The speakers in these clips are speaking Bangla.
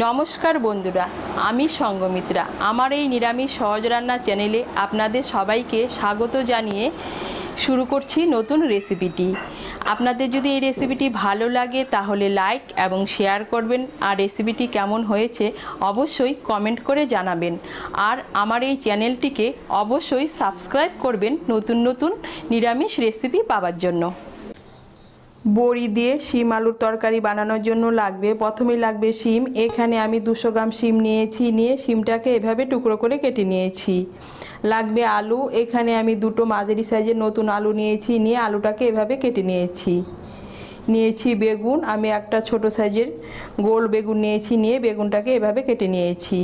নমস্কার বন্ধুরা, আমি সঙ্গমিত্রা। আমার এই নিরামিষ সহজ রান্না চ্যানেলে আপনাদের সবাইকে স্বাগত জানিয়ে শুরু করছি নতুন রেসিপিটি। আপনাদের যদি এই রেসিপিটি ভালো লাগে তাহলে লাইক এবং শেয়ার করবেন, আর রেসিপিটি কেমন হয়েছে অবশ্যই কমেন্ট করে জানাবেন। আর আমার এই চ্যানেলটিকে অবশ্যই সাবস্ক্রাইব করবেন নতুন নতুন নিরামিষ রেসিপি পাওয়ার জন্য। বড়ি দিয়ে শিম আলুর তরকারি বানানোর জন্য প্রথমেই লাগবে শিম। এখানে আমি 200 গ্রাম শিম নিয়েছি, নিয়ে শিমটাকে এভাবে টুকরো করে কেটে নিয়েছি। লাগবে আলু। এখানে আমি দুটো মাঝারি সাইজের নতুন আলু নিয়েছি, নিয়ে আলুটাকে এভাবে কেটে নিয়েছি বেগুন। আমি একটা ছোট সাইজের গোল বেগুন নিয়েছি, নিয়ে বেগুনটাকে এভাবে কেটে নিয়েছি।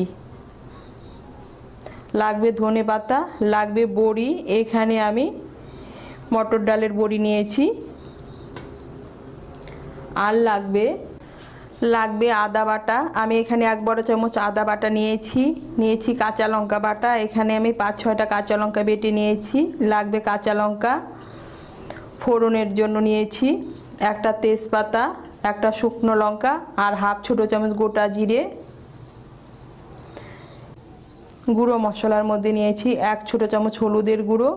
লাগবে ধনে পাতা, লাগবে বড়ি। এখানে আমি মটর ডালের বড়ি নিয়েছি। আর লাগবে আদা বাটা। আমি এখানে 1 বড় চামচ আদা বাটা নিয়েছি কাঁচা লঙ্কা বাটা। এখানে আমি 5-6টা কাঁচা লঙ্কা বেটে নিয়েছি। লাগবে কাঁচা লঙ্কা। ফোড়নের জন্য নিয়েছি একটা তেজপাতা, একটা শুকনো লঙ্কা, আর হাফ ছোটো চামচ গোটা জিরে। গুঁড়ো মশলার মধ্যে নিয়েছি 1 ছোটো চামচ হলুদের গুঁড়ো,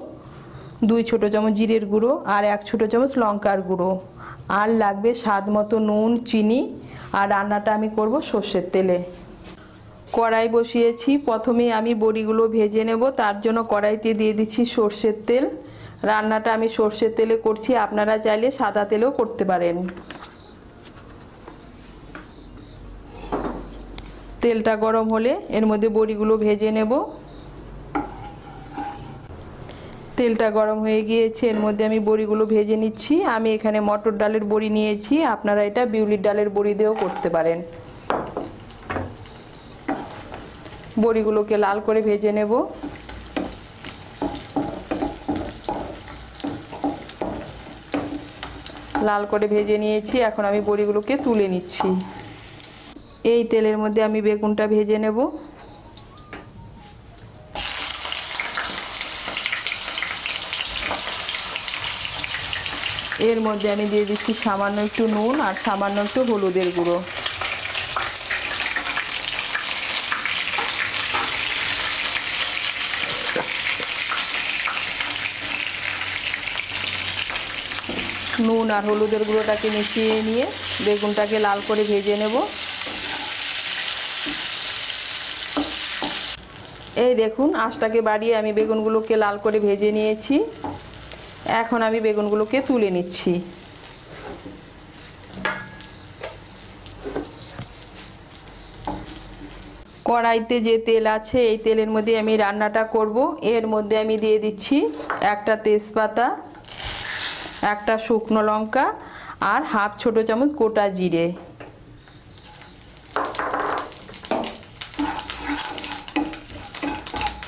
2 ছোটো চামচ জিরের গুঁড়ো, আর 1 ছোটো চামচ লঙ্কার গুঁড়ো। আর লাগবে স্বাদ মতো নুন, চিনি। আর রান্নাটা আমি করব সর্ষের তেলে। কড়াই বসিয়েছি। প্রথমে আমি বড়িগুলো ভেজে নেব, তার জন্য কড়াইতে দিয়ে দিচ্ছি সর্ষের তেল। রান্নাটা আমি সর্ষের তেলে করছি, আপনারা চাইলে সাদা তেলেও করতে পারেন। তেলটা গরম হলে এর মধ্যে বড়িগুলো ভেজে নেব। তেলটা গরম হয়ে গিয়েছে, এর মধ্যে আমি বড়িগুলো ভেজে নিচ্ছি। আমি এখানে মটর ডালের বড়ি নিয়েছি, আপনারা এটা বিউলির ডালের বড়ি দিয়েও করতে পারেন। বড়িগুলোকে লাল করে ভেজে নেব। লাল করে ভেজে নিয়েছি, এখন আমি বড়িগুলোকে তুলে নিচ্ছি। এই তেলের মধ্যে আমি বেগুনটা ভেজে নেব। এর মধ্যে আমি দিয়ে দিচ্ছি সামান্য একটু নুন আর সামান্য একটু হলুদের গুঁড়ো। নুন আর হলুদের গুঁড়োটাকে মিশিয়ে নিয়ে বেগুনটাকে লাল করে ভেজে নেব। এই দেখুন, আঁচটাকে বাড়িয়ে আমি বেগুনগুলোকে লাল করে ভেজে নিয়েছি। এখন আমি বেগুনগুলোকে তুলে নিচ্ছি। কড়াইতে যে তেল আছে এই তেলের মধ্যে আমি রান্নাটা করব। এর মধ্যে আমি দিয়ে দিচ্ছি একটা তেজপাতা, একটা শুকনো লঙ্কা, আর হাফ ছোটো চামচ গোটা জিরে।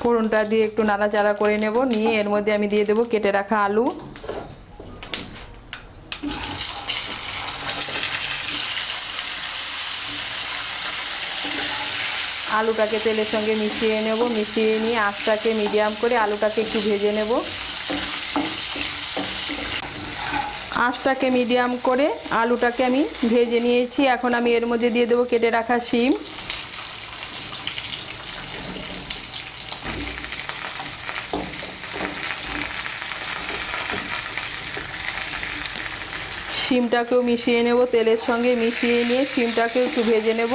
ফোড়নটা দিয়ে একটু নাড়াচাড়া করে নেব। নিয়ে এর মধ্যে আমি দিয়ে দেব কেটে রাখা আলু। আলুটাকে তেলের সঙ্গে মিশিয়ে নেব। মিশিয়ে নিয়ে আঁচটাকে মিডিয়াম করে আলুটাকে একটু ভেজে নেব। আঁচটাকে মিডিয়াম করে আলুটাকে আমি ভেজে নিয়েছি। এখন আমি এর মধ্যে দিয়ে দেব কেটে রাখা শিম। শিমটাকেও মিশিয়ে নেব। তেলের সঙ্গে মিশিয়ে নিয়ে শিমটাকে একটু ভেজে নেব।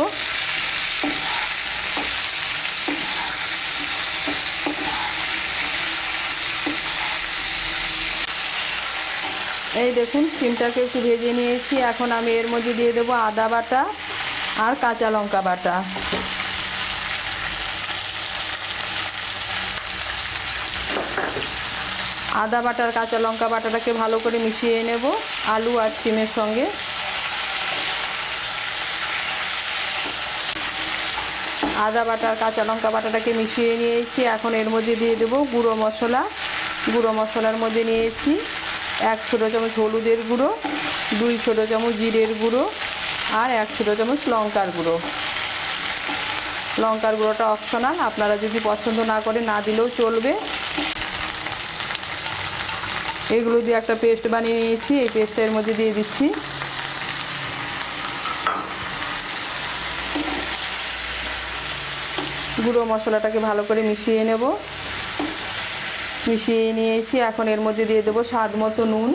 এই দেখুন, শিমটাকে একটু ভেজে নিয়েছি। এখন আমি এর মধ্যে দিয়ে দেব আদা বাটা আর কাঁচা লঙ্কা বাটা। আদা বাটা আর কাঁচা লঙ্কা বাটাটাকে ভালো করে মিশিয়ে নেব আলু আর শিমের সঙ্গে। আদা বাটা আর কাঁচা লঙ্কা বাটাটাকে মিশিয়ে নিয়েছি। এখন এর মধ্যে দিয়ে দেব গুঁড়ো মশলা। গুঁড়ো মশলার মধ্যে নিয়েছি 1 ছোটো চামচ হলুদের গুঁড়ো, 2 ছোটো চামচ জিরের গুঁড়ো, আর 1 ছোটো চামচ লঙ্কার গুঁড়ো। লঙ্কার গুঁড়োটা অপশনাল, আপনারা যদি পছন্দ না করেন না দিলেও চলবে। এগুলো দিয়ে একটা পেস্ট বানিয়ে নিয়েছি, এই পেস্টটা এর মধ্যে দিয়ে দিচ্ছি। গুঁড়ো মশলাটাকে ভালো করে মিশিয়ে নেব। মিশিয়ে নিয়েছি। এখন এর মধ্যে দিয়ে দেবো স্বাদ মতো নুন।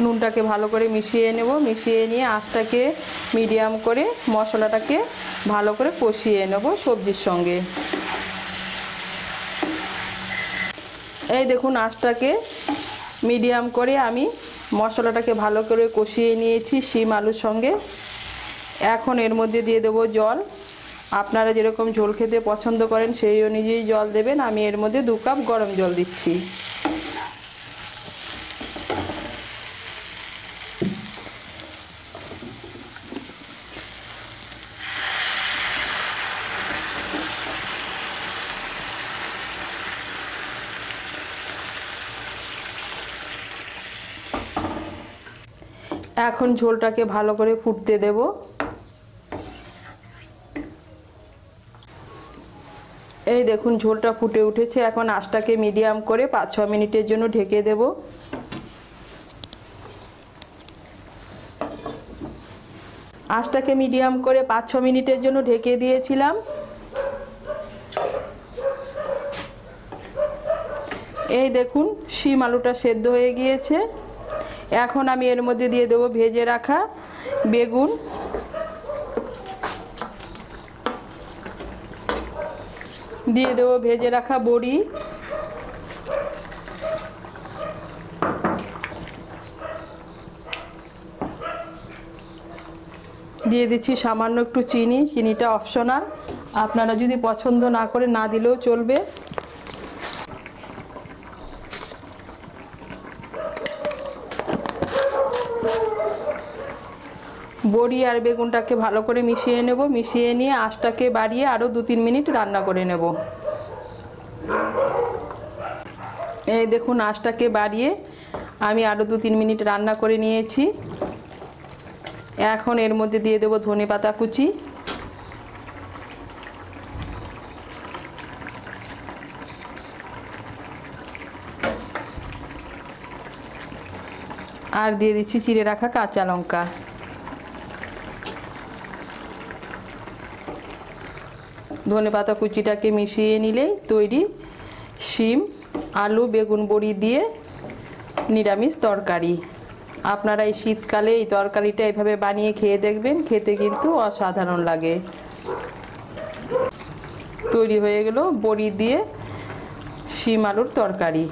নুনটাকে ভালো করে মিশিয়ে নেব। মিশিয়ে নিয়ে আঁচটাকে মিডিয়াম করে মশলাটাকে ভালো করে কষিয়ে নেব সবজির সঙ্গে। এই দেখুন আঁচটাকে মিডিয়াম করে আমি মশলাটাকে ভালো করে কষিয়ে নিয়েছি শিম আলুর সঙ্গে। এখন এর মধ্যে দিয়ে দেবো জল। আপনারা যেরকম ঝোল খেতে পছন্দ করেন সেই অনুযায়ী জল দেবেন। আমি এর মধ্যে 2 কাপ গরম জল দিচ্ছি। এখন ঝোলটাকে ভালো করে ফুটতে দেব। এই দেখুন ঝোলটা ফুটে উঠেছে। এখন আঁচটাকে মিডিয়াম করে 5-6 মিনিটের জন্য ঢেকে দেব। আঁচটাকে মিডিয়াম করে 5-6 মিনিটের জন্য ঢেকে দিয়েছিলাম। এই দেখুন শিম আলুটা সেদ্ধ হয়ে গিয়েছে। এখন আমি এর মধ্যে দিয়ে দেবো ভেজে রাখা বেগুন, দিয়ে দেবো ভেজে রাখা বড়ি, দিয়ে দিচ্ছি সামান্য একটু চিনি। চিনিটা অপশনাল, আপনারা যদি পছন্দ না করে না দিলেও চলবে। বড়ি আর বেগুনটাকে ভালো করে মিশিয়ে নেব। মিশিয়ে নিয়ে আঁচটাকে বাড়িয়ে আরও 2-3 মিনিট রান্না করে নেব। এই দেখুন আঁচটাকে বাড়িয়ে আমি আরও 2-3 মিনিট রান্না করে নিয়েছি। এখন এর মধ্যে দিয়ে দেব ধনেপাতা কুচি, আর দিয়ে দিচ্ছি চিড়ে রাখা কাঁচা লঙ্কা। ধনেপাতা কুচিটাকে মিশিয়ে নিলেই তৈরি শিম আলু বেগুন বড়ি দিয়ে নিরামিষ তরকারি। আপনারা এই শীতকালে এই তরকারিটা এভাবে বানিয়ে খেয়ে দেখবেন, খেতে কিন্তু অসাধারণ লাগে। তৈরি হয়ে গেল বড়ি দিয়ে শিম আলুর তরকারি।